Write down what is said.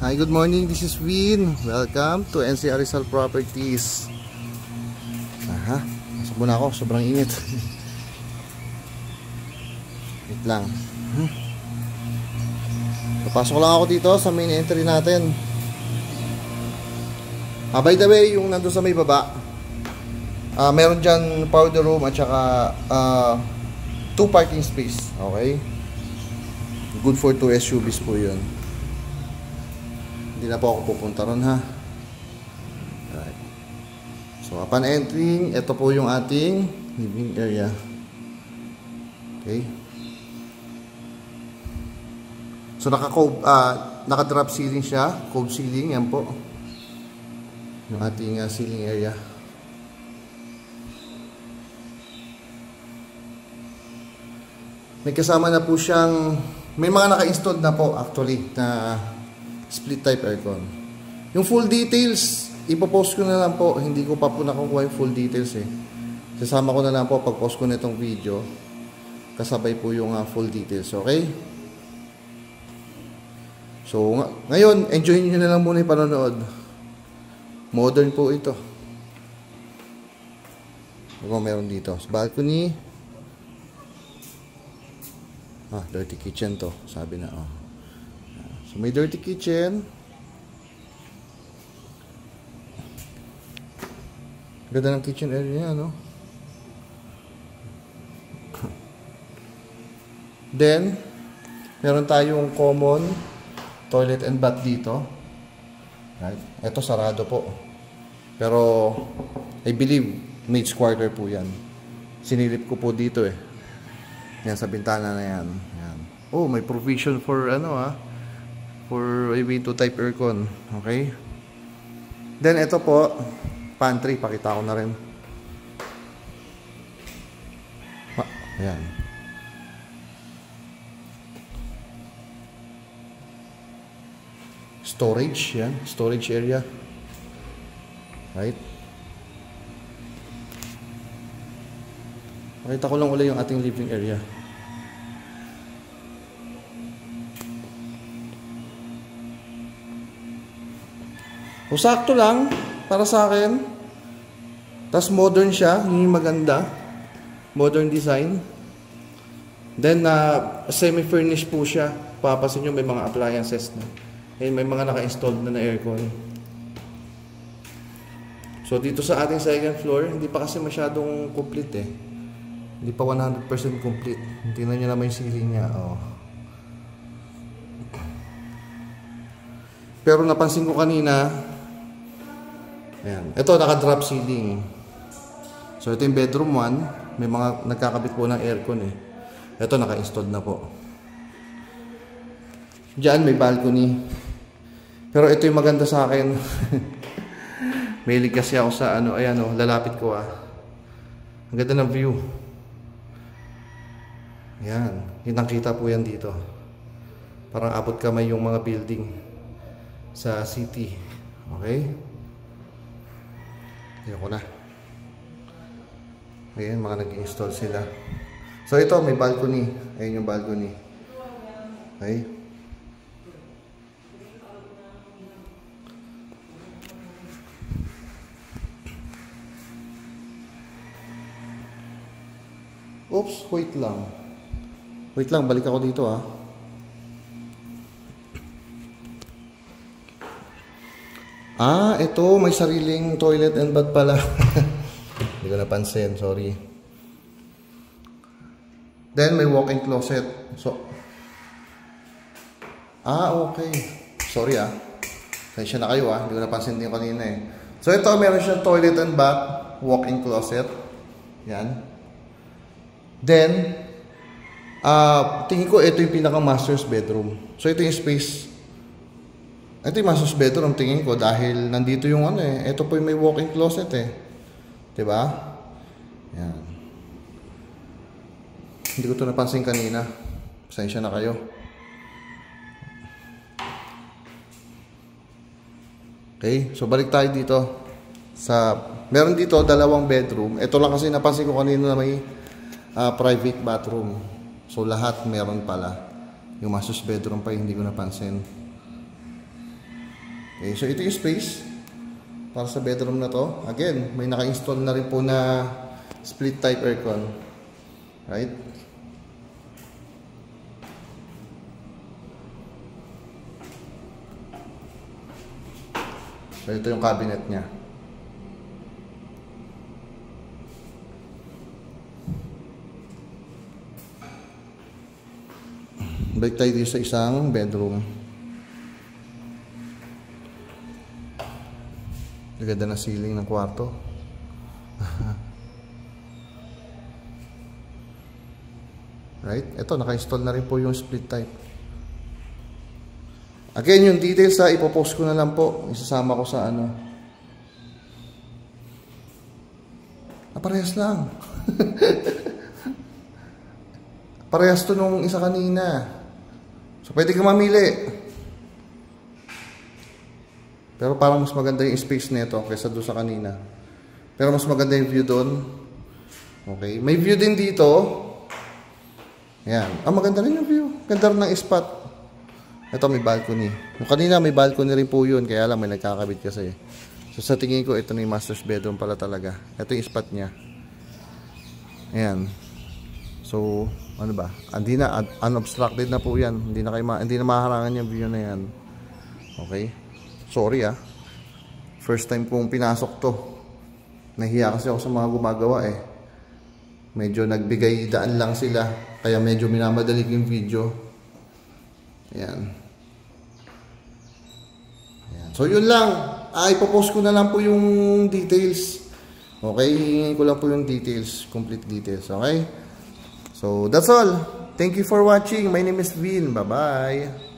Hi, good morning. This is Win. Welcome to NCR Rizal Properties. Aha, masok muna ako. Sobrang init. Wait lang. Papasok lang ako dito sa main entry natin. By the way, yung nandun sa may baba, meron dyan powder room at saka 2 parking space. Okay? Good for 2 SUVs po yun. Hindi na po ako pupunta ron, ha. Alright. So upon entering, ito po yung ating living area. Okay. So naka-drop ceiling siya, cove ceiling, yan po. Yung ating ceiling area. May kasama na po siyang, may mga naka-installed na po actually na split type aircon. Yung full details, ipopost ko na lang po. Hindi ko pa po nakukuha yung full details eh. Sasama ko na lang po pag-post ko na itong video. Kasabay po yung full details. Okay? So, ngayon, enjoy nyo na lang muna yung panonood. Modern po ito. Ano meron dito? Sa balcony. Dirty kitchen to. Sabi na, So, may dirty kitchen. Ganda ng kitchen area niya, no? Then, meron tayong common toilet and bath dito. Right? Ito, sarado po. Pero, I believe, maid's quarter po yan. Sinilip ko po dito eh. Yan, sa bintana na yan. Yan. Oh, may provision for for window type aircon. Okay? Then ito po, pantry, pakita ko na rin. Ayan. Storage, yan, storage area. Right? Pakita ko lang ulit yung ating living area. O sakto lang para sa akin. Tapos modern siya, yun yung maganda. Modern design. Then semi-furnished po siya. Papasin nyo may mga appliances na. And may mga naka-installed na aircon. So dito sa ating second floor, hindi pa kasi masyadong complete eh. Hindi pa 100% complete. Tingnan nyo naman yung ceiling niya. Pero napansin ko kanina, ayan. Ito, naka-drop ceiling. So, ito yung bedroom 1. May mga nagkakabit po ng aircon eh. Ito, naka-installed na po. Diyan, may balcony. Pero ito yung maganda sa akin. Mahilig kasi ako sa ayan lalapit ko Ang ganda ng view. Ayan. Kitang-kita po yan dito. Parang abot kamay yung mga building sa city. Okay? Ayoko na. Ayan, mga nag-install sila. So, ito, may balcony. Ayan yung balcony. Okay? Oops, wait lang. Wait lang, balik ako dito ito, may sariling toilet and bath pala. Hindi ko napansin, sorry. Then, may walk-in closet. So, okay. Sorry Kaya na kayo hindi ko napansin din kanina eh. So, ito, meron siyang toilet and bath, walk-in closet. Yan. Then, tingin ko, ito yung pinaka-master's bedroom. So, ito yung space. Ito yung master's bedroom, tingin ko, dahil nandito yung ito po yung may walk-in closet eh. Diba? Yan. Hindi ko ito napansin kanina. Pasensya na kayo. Okay, so balik tayo dito. Meron dito 2 bedroom. Ito lang kasi napansin ko kanina na may private bathroom. So lahat meron pala. Yung master's bedroom pa hindi ko napansin. Okay, so ito yung space para sa bedroom na to. Again, may naka-install na rin po na split type aircon. Right? So ito yung cabinet niya. Balik tayo dito sa isang bedroom. Ganda na ceiling ng kwarto. Right? Ito, naka-install na rin po yung split type. Again, yung details ipopost ko na lang po. Isasama ko sa ano. Parehas lang. Parehas to nung isa kanina. So, pwede ka mamili. Pero parang mas maganda yung space nito kaysa doon sa kanina. Pero mas maganda yung view doon. Okay. May view din dito. Ayan. Maganda rin yung view. Ganda rin ng spot. Ito may balcony. Yung kanina may balcony rin po yun. Kaya lang may nagkakabit kasi. So sa tingin ko ito na yung master's bedroom pala talaga. Ito yung spot niya. Ayan. So ano ba? Hindi na unobstructed na po yan. Hindi na maharangan yung view na yan. Okay. Sorry first time kong pinasok to. Nahiya kasi ako sa mga gumagawa Medyo nagbigay daan lang sila. Kaya medyo minamadali yung video. Ayan. Ayan. So yun lang. Ipopost ko na lang po yung details. Okay? Hingin ko lang po yung details. Complete details. Okay? So that's all. Thank you for watching. My name is Vin. Bye-bye.